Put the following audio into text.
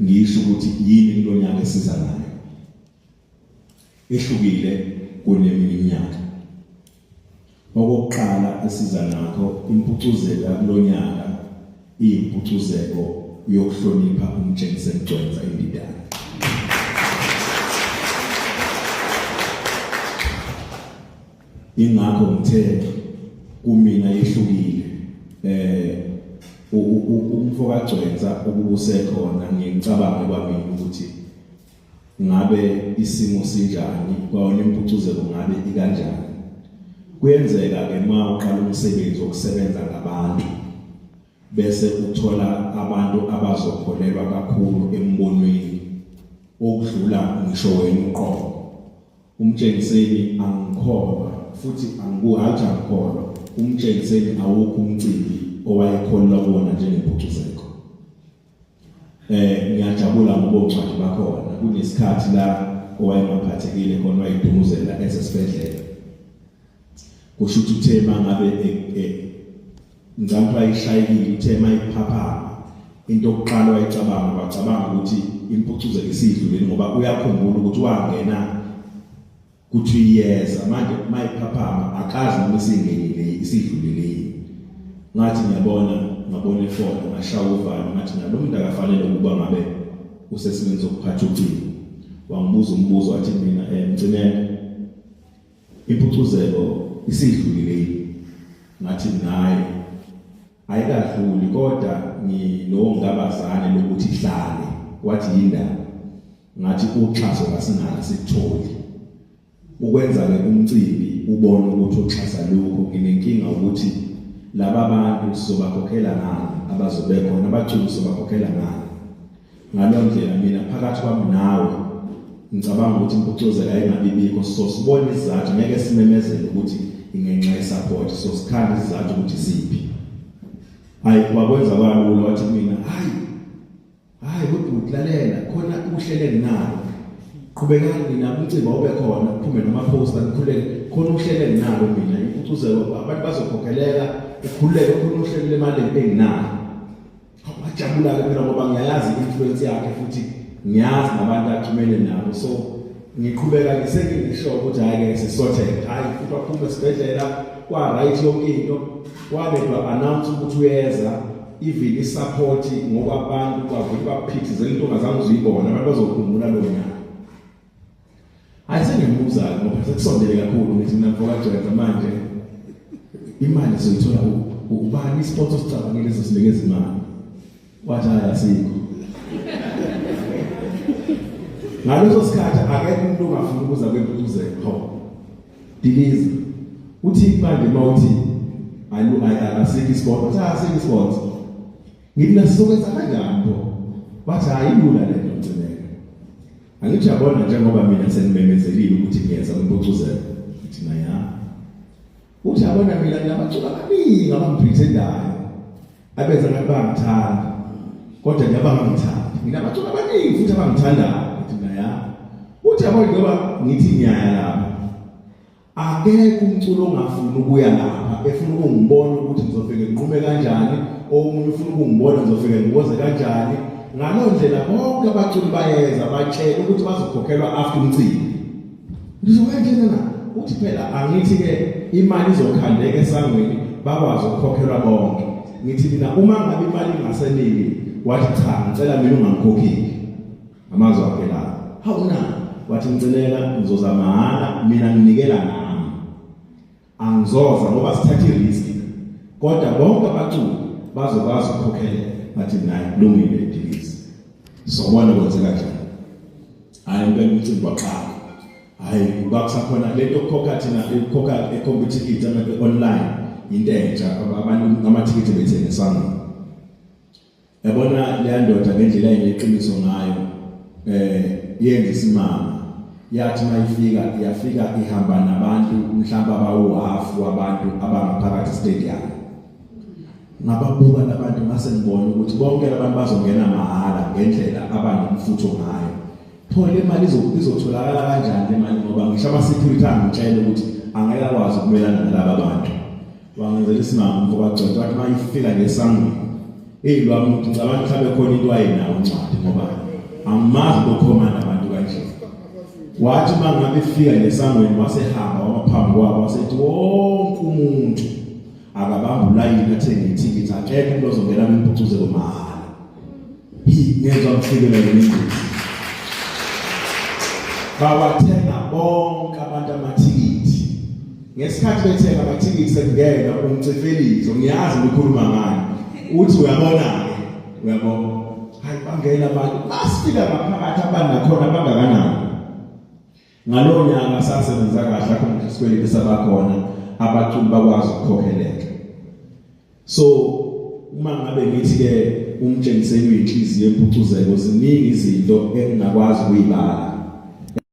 ngisho ukuthi yini kulonyaka esiza nayo ehlukile kuneminye iminyaka. Okokuqala esiza nakho impucuzeko kulonyaka iyimpucuzeko yokuhlonipha umtshengise Mgcwensa Indidana. Ingakho ngithe kumina yehlukile umfoka Mgcwensa ukubusekhona ngicabanga kwami ukuthi ngabe isimo sinjani kwawona impucuzeko ngabe ikanjani. Kuyenzeka ke uma uqala umsebenzi wokusebenza ngabantu bese uthola abantu abazokholelwa kakhulu embonweni okudlula ngisho wena uqobo. Umtshengiseni angikholwa futhi angikuhathi angikholwa umtshengiseni awukho umcimbi owayekholwa kuwona njengempucuzeko. Ngiyajabula ngoba uncwadi bakhona kunesikhathi la owayengaphathekile khona wayidumuzela esesibhedlela. Kusho ukuthi uthema ngabe ngizantu ayishayile uthema iphaphama into yokuqala wayicabanga bacabanga ukuthi impucuzeko isidlulile ngoba uyakhumbula ukuthi wangena kuthi iyeza manje mayiphaphama akazi noma isingenile isidlulile. Ngathi ngabona efona ngashaya uvalo ngathi nalomuntu akafanele ukuba ngabe usesebenza ukuphatha ucingo. Wangibuza umbuzo wathi mina Mgcinela impucuzeko isidlulile. Ngathi naye ayikadluli kodwa nginongabazane lokuthi ihlale. Wathi yindaba. Ngathi uxhaso kasinala sikutholi ukwenza ke umcimbi ubone ukuthi uxhasa lokho. Nginenkinga ukuthi laba bantu sizobakhokhela ngani abazobe khona abaculi sizobakhokhela ngani. Ngaleyo ndlela mina phakathi kwami nawe ngicabanga ukuthi impucuzeko ayingabibikho sibone izathu ngeke simemezele ukuthi ingenxa yesupport sikhanda izathu ukuthi siphi. Hayi kwakwenza kalula wathi mina hayi kodwa lalela khona uhlele nalo qhubekani mina umcimbi awube khona kuphume nama poster nikhuleke khona uhlele nalo mina impucuzeko abantu bazokhokhelela ukhuleke khona uhlele lemali enginalo. Ngajabula ke phela ngoba ngiyayazi influence yakhe futhi ngiyazi nabantu axhumene nabo so ngiqhubeka ngisho ukuthi hayi ke sisorted hayi futhi waphuma esibhedlela kwa right yonke into wabedwa announce ukuthi uyeza even isupport ngokwabantu kwavela baphithizela into ongazange uzuyibona abantu bazokhumbula lo nyaka. Ayisengibuza ngoba sekusondele kakhulu ngithi mina mfoka Mgcwensa manje imali soyithola ubani sponsor sicabangile sesinikeza imali. Wathi asikho. Ngaleso sikhathi akekho umuntu ongafuna ukuza kwempucuzeko. Diliza uthi manje mawuthi asikho sport asikho sport ngithi nasizokwenza kanjani. Wathi ayilula le nto Mgcinela. Angithi yabona njengoba mina senimemezelile ukuthi ngiyenza kwempucuzeko. Ngithi naya uthi yabona mina ngiyabacula abaningi abangiprethendayo abenza ngathi bangithanda kodwa ngiyabangithanda. Nginabacula abaningi futhi abangithandayo. Uthi yabona ngoba ngithi ngiyaya lapha akekho umculo ongafuni ukuya lapha efuna ukungibona ukuthi ngizofike ngiqume kanjani omunye ufuna ukungibona ngizofike ngiboze kanjani. Ngalo ndlela bonke abaculi bayeza batshela ukuthi bazokhokhelwa after umcimbi. Ngizokwenza uthi phela angithi ke imali izokhandeka esangweni bakwazi ukukhokhelwa bonke. Ngithi mina uma ngabe imali ingaseningi wathi cha ngicela mina ungangikhokheli amazwi akhe la. Hawuna wathi Mgcinela ngizozama mahala mina nginikela nami angizoza ngoba sithatha risk kodwa bonke abaculi bazokwazi ukukhokhela. Bathi naye kulungile Diliza sobona kwenzeka kanjani. Hayi impela umcimbi waqala hayi bakusakhona lento yokukhokha thina ukukhokha e-competitive online into entsha abantu amathikithi bethengisana. Yabona le ndoda ngendlela eyiqiniso ngayo yenza isimanga yathi mayifika yafika ihamba nabantu mhlamba bawu-half wabantu abangaphakathi stadium. Ngababuka labantu ngase ngibona ukuthi bonke labantu bazongena mahala ngendlela abanomfutho ngayo. Phela imali izotholakala kanjani le mali ngoba ngisho ama-security angitshela ukuthi angeke akwazi ukumelana nalaba bantu. Wangenzela isimanga mfoka Mgcwensa wathi mayifika ngesangweni lwami ngicabanga mhlawumbe khona into wayenayo uncwadi ngoba Angimazi ukukhomana abantu kanje. Wathi mangabe efika nesangweni wasehamba wamaphambi kwabo wasethi wonke umuntu akabamba ulayini athenge ithikithi akekho umuntu ozongena imphuthuzelo mahhala. Ngezwe mfikela yini. Bawathenga bonke abantu amathikithi. Ngesikhathi bethenga amathikithi sekungena umcefelizo ngiyazi ukukhuluma ngayo. Uthi uyabona ke uyabona. Hayi bangena abantu basifika ngaphakathi abanakhona abangakanani. Ngalowo nyaka sasebenza kahle akho isikweleti sabakhona abaculi bakwazi ukukhokheleka. So uma ngabe ngithi ke umtshengiseni uyinhliziyo empucuzeko ziningi izinto engingakwazi ukuyibala